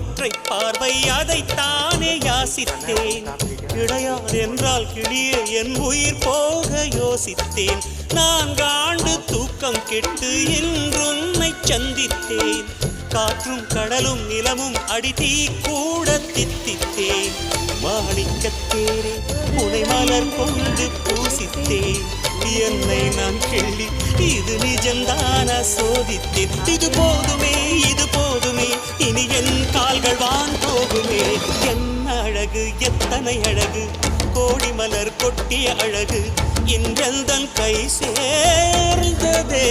ஒற்றை பார்வை அதைத்தானே யாசித்தேன். கிடையாது என்றால் கிளியே என் உயிர் போக யோசித்தேன். 4 ஆண்டு தூக்கம் கெட்டு இன்றுன்னை சந்தித்தேன். காற்றும் கடலும் நிலமும் அடித்தீ கூட தித்தித்தேன். மாணிக்கத்தேரே உனை மலர் கொண்டு பூசித்தேன். என்னை நான் கிள்ளி இது நிஜந்தான சோதித்தேன். இது போதுமே இது போதுமே இனி என் கால்கள் வான் போகுமே. என்ன அழகு எத்தனை அழகு கோடி மலர் கொட்டிய அழகு இன்றெந்தன் கை சேர்ந்ததே.